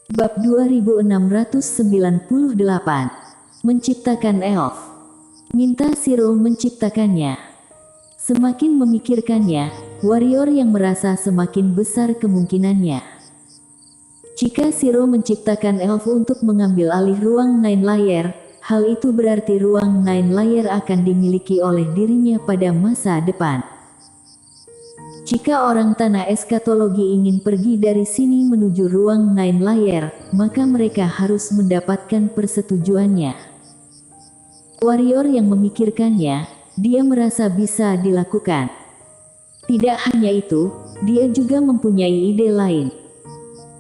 Bab 2698. Menciptakan elf. Minta Shiro menciptakannya. Semakin memikirkannya, warrior yang merasa semakin besar kemungkinannya. Jika Shiro menciptakan elf untuk mengambil alih ruang Nine Layer, hal itu berarti ruang Nine Layer akan dimiliki oleh dirinya pada masa depan. Jika orang tanah eskatologi ingin pergi dari sini menuju ruang Nine Layer, maka mereka harus mendapatkan persetujuannya. Warrior yang memikirkannya, dia merasa bisa dilakukan. Tidak hanya itu, dia juga mempunyai ide lain.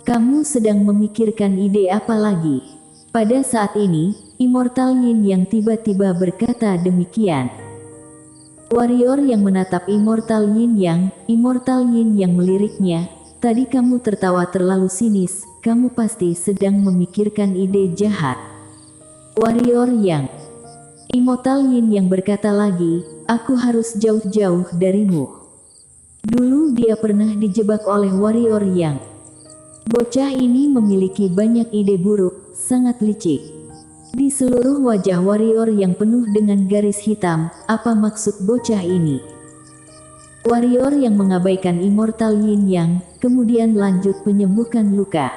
Kamu sedang memikirkan ide apa lagi? Pada saat ini, Immortal Yin yang tiba-tiba berkata demikian. Warrior yang menatap Immortal Yin yang meliriknya, tadi kamu tertawa terlalu sinis, kamu pasti sedang memikirkan ide jahat. Warrior yang Immortal Yin yang berkata lagi, aku harus jauh-jauh darimu. Dulu dia pernah dijebak oleh Warrior yang bocah ini memiliki banyak ide buruk, sangat licik. Di seluruh wajah warrior yang penuh dengan garis hitam, apa maksud bocah ini? Warrior yang mengabaikan Immortal Yin yang, kemudian lanjut menyembuhkan luka.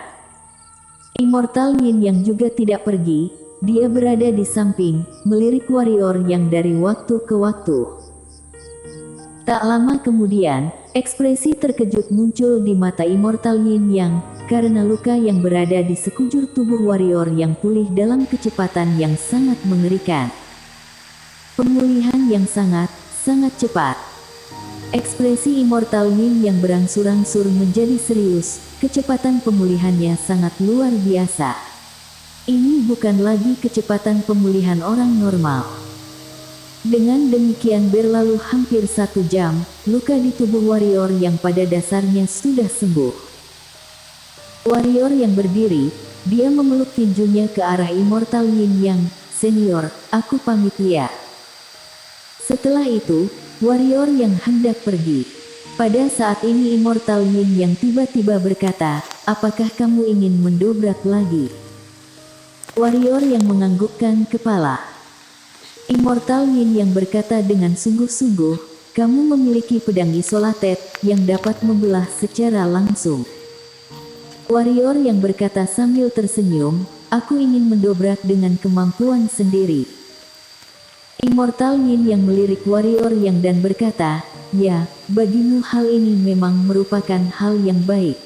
Immortal Yin yang juga tidak pergi, dia berada di samping, melirik warrior yang dari waktu ke waktu. Tak lama kemudian, ekspresi terkejut muncul di mata Immortal Yin yang, karena luka yang berada di sekujur tubuh warrior yang pulih dalam kecepatan yang sangat mengerikan. Pemulihan yang sangat cepat. Ekspresi Immortal Yin yang berangsur-angsur menjadi serius, kecepatan pemulihannya sangat luar biasa. Ini bukan lagi kecepatan pemulihan orang normal. Dengan demikian berlalu hampir 1 jam, luka di tubuh warrior yang pada dasarnya sudah sembuh. Warrior yang berdiri, dia memeluk tinjunya ke arah Immortal Yin yang, senior, aku pamit ya. Setelah itu, warrior yang hendak pergi. Pada saat ini Immortal Yin yang tiba-tiba berkata, apakah kamu ingin mendobrak lagi? Warrior yang menganggukkan kepala. Immortal Yin yang berkata dengan sungguh-sungguh, kamu memiliki pedang isolated yang dapat membelah secara langsung. Warrior yang berkata sambil tersenyum, aku ingin mendobrak dengan kemampuan sendiri. Immortal Yin yang melirik warrior yang dan berkata, ya, bagimu hal ini memang merupakan hal yang baik.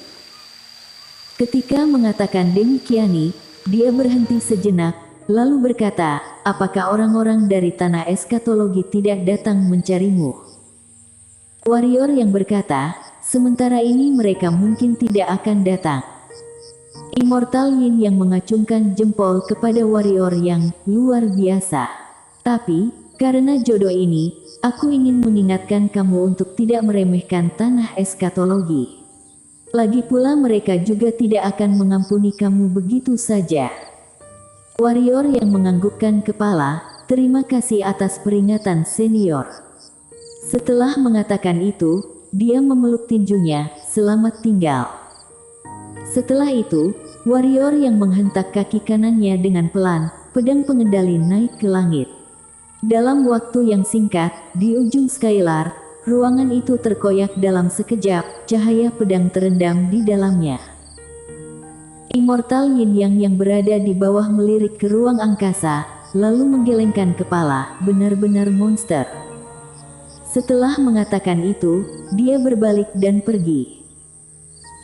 Ketika mengatakan demikian, dia berhenti sejenak, lalu berkata, apakah orang-orang dari tanah eskatologi tidak datang mencarimu? Warrior yang berkata, sementara ini mereka mungkin tidak akan datang. Immortal Yin yang mengacungkan jempol kepada warrior yang luar biasa. Tapi, karena jodoh ini, aku ingin mengingatkan kamu untuk tidak meremehkan tanah eskatologi. Lagi pula mereka juga tidak akan mengampuni kamu begitu saja. Warrior yang menganggukkan kepala, terima kasih atas peringatan senior. Setelah mengatakan itu, dia memeluk tinjunya, selamat tinggal. Setelah itu, warrior yang menghentak kaki kanannya dengan pelan, pedang pengendali naik ke langit. Dalam waktu yang singkat, di ujung Skylar, ruangan itu terkoyak dalam sekejap, cahaya pedang terendam di dalamnya. Immortal Yin yang berada di bawah melirik ke ruang angkasa, lalu menggelengkan kepala, benar-benar monster. Setelah mengatakan itu, dia berbalik dan pergi.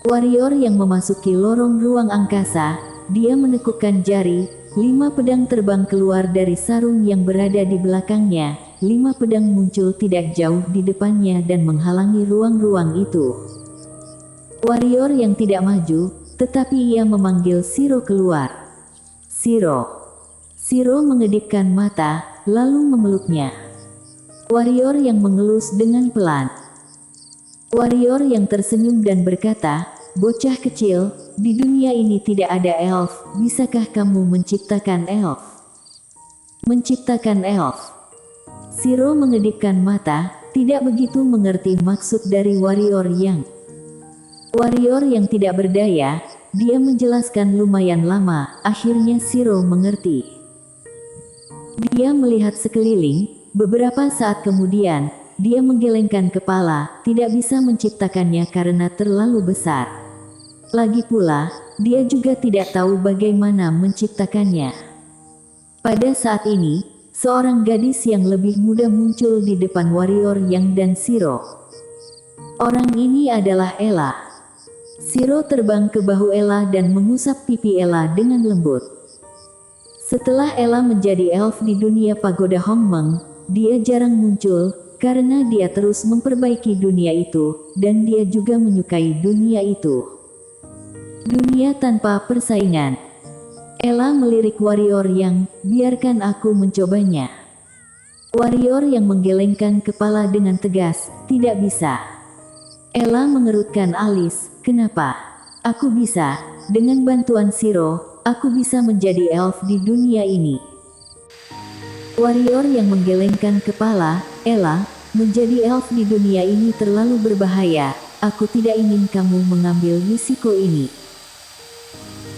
Warrior yang memasuki lorong ruang angkasa, dia menekukkan jari, 5 pedang terbang keluar dari sarung yang berada di belakangnya, 5 pedang muncul tidak jauh di depannya dan menghalangi ruang-ruang itu. Warrior yang tidak maju, tetapi ia memanggil Shiro keluar. Shiro. Shiro mengedipkan mata, lalu memeluknya. Warrior yang mengelus dengan pelan. Warrior yang tersenyum dan berkata, bocah kecil, di dunia ini tidak ada elf, bisakah kamu menciptakan elf? Menciptakan elf. Shiro mengedipkan mata, tidak begitu mengerti maksud dari warrior yang tidak berdaya, dia menjelaskan lumayan lama, akhirnya Shiro mengerti. Dia melihat sekeliling, beberapa saat kemudian, dia menggelengkan kepala, tidak bisa menciptakannya karena terlalu besar. Lagi pula, dia juga tidak tahu bagaimana menciptakannya. Pada saat ini, seorang gadis yang lebih muda muncul di depan warrior Yang dan Shiro. Orang ini adalah Ella. Shiro terbang ke bahu Ella dan mengusap pipi Ella dengan lembut. Setelah Ella menjadi elf di dunia pagoda Hongmeng, dia jarang muncul, karena dia terus memperbaiki dunia itu, dan dia juga menyukai dunia itu. Dunia tanpa persaingan. Ella melirik warrior Yang, biarkan aku mencobanya. Warrior Yang menggelengkan kepala dengan tegas, tidak bisa. Ella mengerutkan alis, kenapa? Aku bisa, dengan bantuan Shiro, aku bisa menjadi elf di dunia ini. Warrior Yang menggelengkan kepala, Ella, menjadi elf di dunia ini terlalu berbahaya, aku tidak ingin kamu mengambil risiko ini.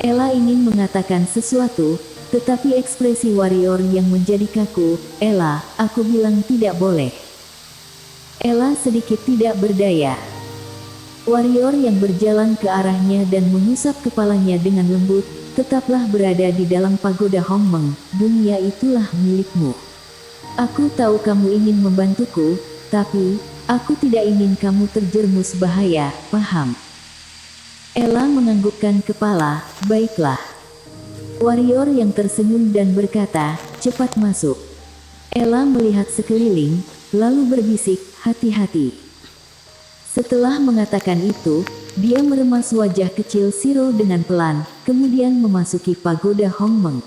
Ella ingin mengatakan sesuatu, tetapi ekspresi warrior Yang menjadi kaku, Ella, aku bilang tidak boleh. Ella sedikit tidak berdaya. Warrior Yang berjalan ke arahnya dan mengusap kepalanya dengan lembut, tetaplah berada di dalam pagoda Hongmeng, dunia itulah milikmu. Aku tahu kamu ingin membantuku, tapi, aku tidak ingin kamu terjerumus bahaya, paham? Ella menganggukkan kepala, baiklah. Warrior Yang tersenyum dan berkata, cepat masuk. Ella melihat sekeliling, lalu berbisik, hati-hati. Setelah mengatakan itu, dia meremas wajah kecil Shiro dengan pelan, kemudian memasuki pagoda Hongmeng.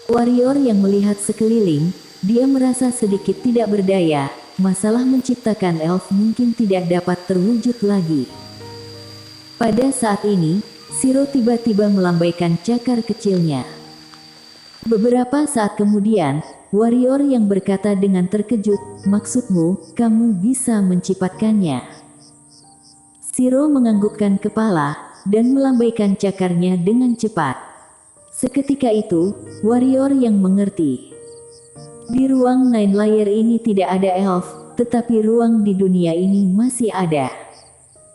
Warrior Yang melihat sekeliling, dia merasa sedikit tidak berdaya, masalah menciptakan elf mungkin tidak dapat terwujud lagi. Pada saat ini, Shiro tiba-tiba melambaikan cakar kecilnya. Beberapa saat kemudian, warrior Yang berkata dengan terkejut, maksudmu, kamu bisa menciptakannya? Shiro menganggukkan kepala, dan melambaikan cakarnya dengan cepat. Seketika itu, warrior Yang mengerti. Di ruang Nine Layer ini tidak ada elf, tetapi ruang di dunia ini masih ada.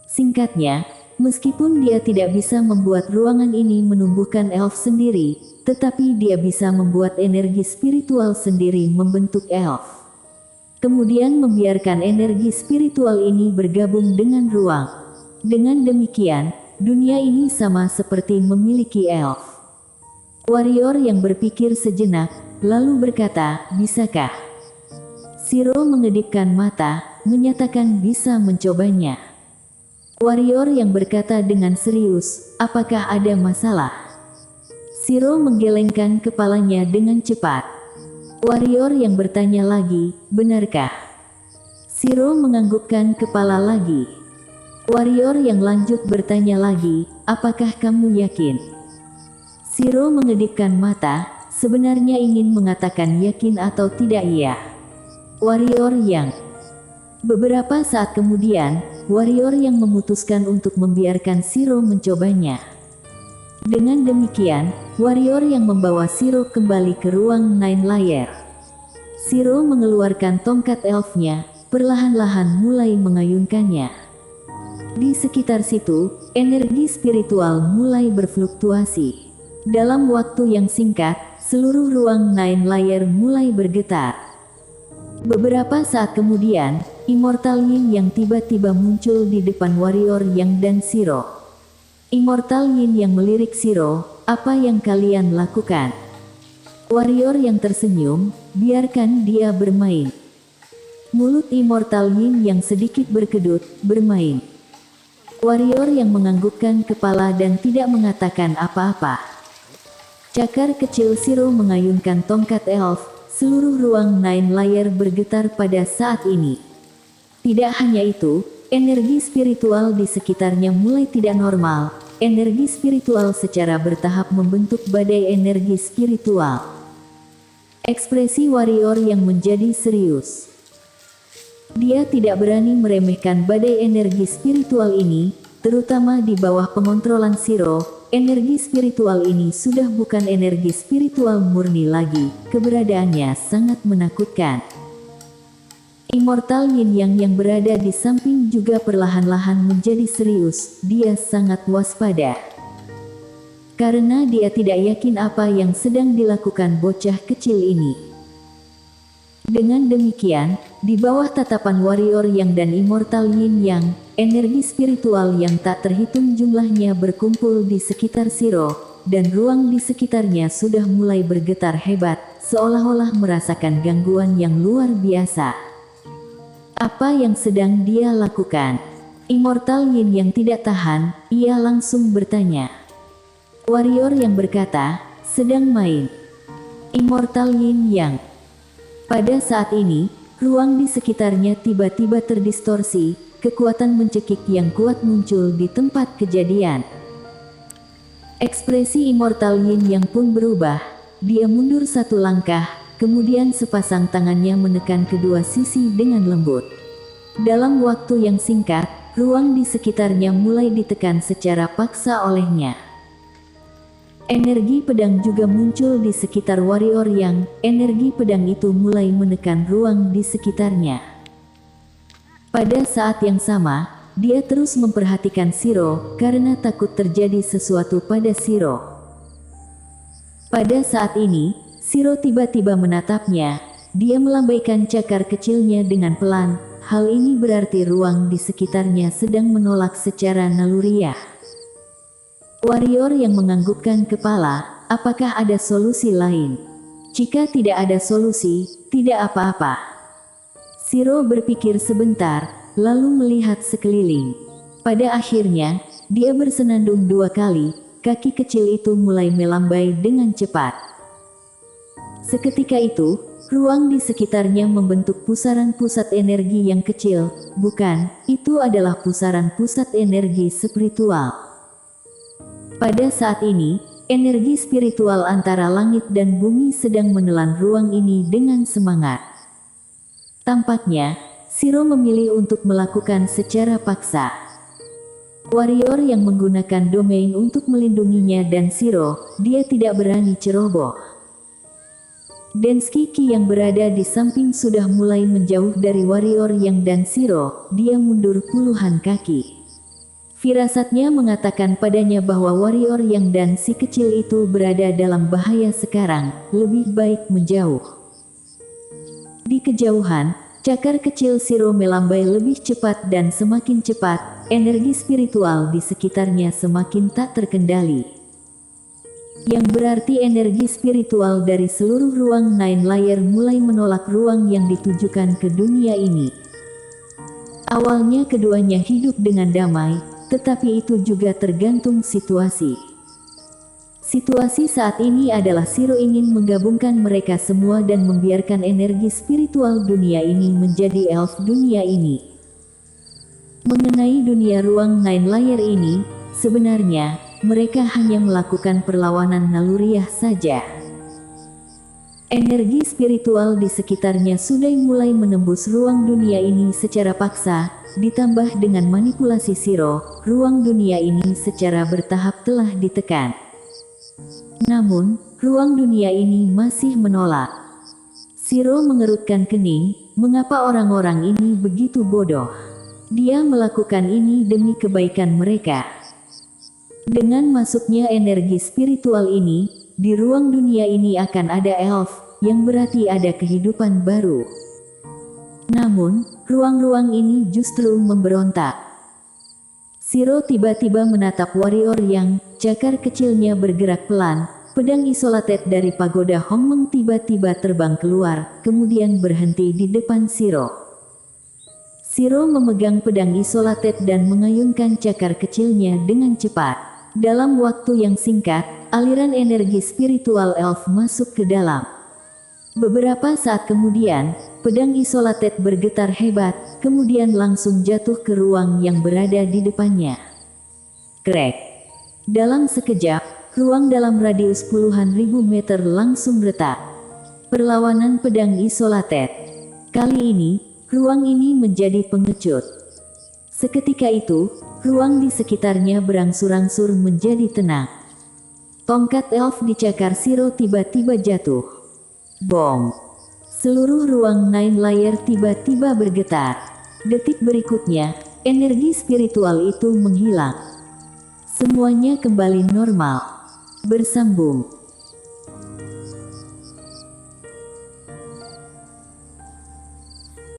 Singkatnya, meskipun dia tidak bisa membuat ruangan ini menumbuhkan elf sendiri, tetapi dia bisa membuat energi spiritual sendiri membentuk elf. Kemudian membiarkan energi spiritual ini bergabung dengan ruang. Dengan demikian, dunia ini sama seperti memiliki elf. Warrior Yang berpikir sejenak, lalu berkata, bisakah? Shiro mengedipkan mata, menyatakan bisa mencobanya. Warrior Yang berkata dengan serius, apakah ada masalah? Shiro menggelengkan kepalanya dengan cepat. Warrior Yang bertanya lagi, benarkah? Shiro menganggukkan kepala lagi. Warrior Yang lanjut bertanya lagi, apakah kamu yakin? Shiro mengedipkan mata, sebenarnya ingin mengatakan yakin atau tidak ya. Warrior Yang. Beberapa saat kemudian, warrior Yang memutuskan untuk membiarkan Shiro mencobanya. Dengan demikian, warrior Yang membawa Shiro kembali ke ruang Nine Layer. Shiro mengeluarkan tongkat elfnya, perlahan-lahan mulai mengayunkannya. Di sekitar situ, energi spiritual mulai berfluktuasi. Dalam waktu yang singkat, seluruh ruang Nine Layer mulai bergetar. Beberapa saat kemudian, Immortal Yin yang tiba-tiba muncul di depan warrior Yang dan Shiro. Immortal Yin yang melirik Shiro, apa yang kalian lakukan? Warrior Yang tersenyum, biarkan dia bermain. Mulut Immortal Yin yang sedikit berkedut, bermain. Warrior Yang menganggukkan kepala dan tidak mengatakan apa-apa. Cakar kecil Shiro mengayunkan tongkat elf, seluruh ruang Nine Layer bergetar pada saat ini. Tidak hanya itu, energi spiritual di sekitarnya mulai tidak normal. Energi spiritual secara bertahap membentuk badai energi spiritual. Ekspresi warrior Yang menjadi serius. Dia tidak berani meremehkan badai energi spiritual ini, terutama di bawah pengontrolan Shiro, energi spiritual ini sudah bukan energi spiritual murni lagi, keberadaannya sangat menakutkan. Immortal Yin Yang yang berada di samping juga perlahan-lahan menjadi serius, dia sangat waspada. Karena dia tidak yakin apa yang sedang dilakukan bocah kecil ini. Dengan demikian, di bawah tatapan warrior yang dan Immortal Yin Yang, energi spiritual yang tak terhitung jumlahnya berkumpul di sekitar Shiro, dan ruang di sekitarnya sudah mulai bergetar hebat, seolah-olah merasakan gangguan yang luar biasa. Apa yang sedang dia lakukan? Immortal Yin yang tidak tahan, ia langsung bertanya. Warrior yang berkata, sedang main. Immortal Yin Yang. Pada saat ini, ruang di sekitarnya tiba-tiba terdistorsi, kekuatan mencekik yang kuat muncul di tempat kejadian. Ekspresi Immortal Yin Yang pun berubah, dia mundur satu langkah, kemudian sepasang tangannya menekan kedua sisi dengan lembut. Dalam waktu yang singkat, ruang di sekitarnya mulai ditekan secara paksa olehnya. Energi pedang juga muncul di sekitar warrior yang, energi pedang itu mulai menekan ruang di sekitarnya. Pada saat yang sama, dia terus memperhatikan Shiro, karena takut terjadi sesuatu pada Shiro. Pada saat ini, Shiro tiba-tiba menatapnya, dia melambaikan cakar kecilnya dengan pelan, hal ini berarti ruang di sekitarnya sedang menolak secara naluriah. Warrior yang menganggukkan kepala, apakah ada solusi lain? Jika tidak ada solusi, tidak apa-apa. Shiro berpikir sebentar, lalu melihat sekeliling. Pada akhirnya, dia bersenandung 2 kali, kaki kecil itu mulai melambai dengan cepat. Seketika itu, ruang di sekitarnya membentuk pusaran pusat energi yang kecil, bukan, itu adalah pusaran pusat energi spiritual. Pada saat ini, energi spiritual antara langit dan bumi sedang menelan ruang ini dengan semangat. Tampaknya, Shiro memilih untuk melakukan secara paksa. Warrior yang menggunakan domain untuk melindunginya dan Shiro, dia tidak berani ceroboh. Denski Ki yang berada di samping sudah mulai menjauh dari warrior yang dan Shiro, dia mundur puluhan kaki. Firasatnya mengatakan padanya bahwa warrior yang dan si kecil itu berada dalam bahaya sekarang, lebih baik menjauh. Di kejauhan, cakar kecil Shiro melambai lebih cepat dan semakin cepat, energi spiritual di sekitarnya semakin tak terkendali. Yang berarti energi spiritual dari seluruh ruang Nine Layer mulai menolak ruang yang ditujukan ke dunia ini. Awalnya keduanya hidup dengan damai, tetapi itu juga tergantung situasi. Situasi saat ini adalah Shiro ingin menggabungkan mereka semua dan membiarkan energi spiritual dunia ini menjadi elf dunia ini. Mengenai dunia ruang Nine Layer ini, sebenarnya, mereka hanya melakukan perlawanan naluriah saja. Energi spiritual di sekitarnya sudah mulai menembus ruang dunia ini secara paksa, ditambah dengan manipulasi Shiro, ruang dunia ini secara bertahap telah ditekan. Namun, ruang dunia ini masih menolak. Shiro mengerutkan kening, mengapa orang-orang ini begitu bodoh? Dia melakukan ini demi kebaikan mereka. Dengan masuknya energi spiritual ini, di ruang dunia ini akan ada elf, yang berarti ada kehidupan baru. Namun, ruang-ruang ini justru memberontak. Shiro tiba-tiba menatap warrior yang, cakar kecilnya bergerak pelan, pedang isolated dari pagoda Hongmeng tiba-tiba terbang keluar, kemudian berhenti di depan Shiro. Shiro memegang pedang isolated dan mengayunkan cakar kecilnya dengan cepat. Dalam waktu yang singkat, aliran energi spiritual elf masuk ke dalam. Beberapa saat kemudian, pedang isolated bergetar hebat, kemudian langsung jatuh ke ruang yang berada di depannya. Krek. Dalam sekejap, ruang dalam radius puluhan ribu meter langsung retak. Perlawanan pedang isolated. Kali ini, ruang ini menjadi pengecut. Seketika itu, ruang di sekitarnya berangsur-angsur menjadi tenang. Tongkat elf dicakar Zero tiba-tiba jatuh. Bom! Seluruh ruang Nine Layer tiba-tiba bergetar. Detik berikutnya, energi spiritual itu menghilang. Semuanya kembali normal. Bersambung.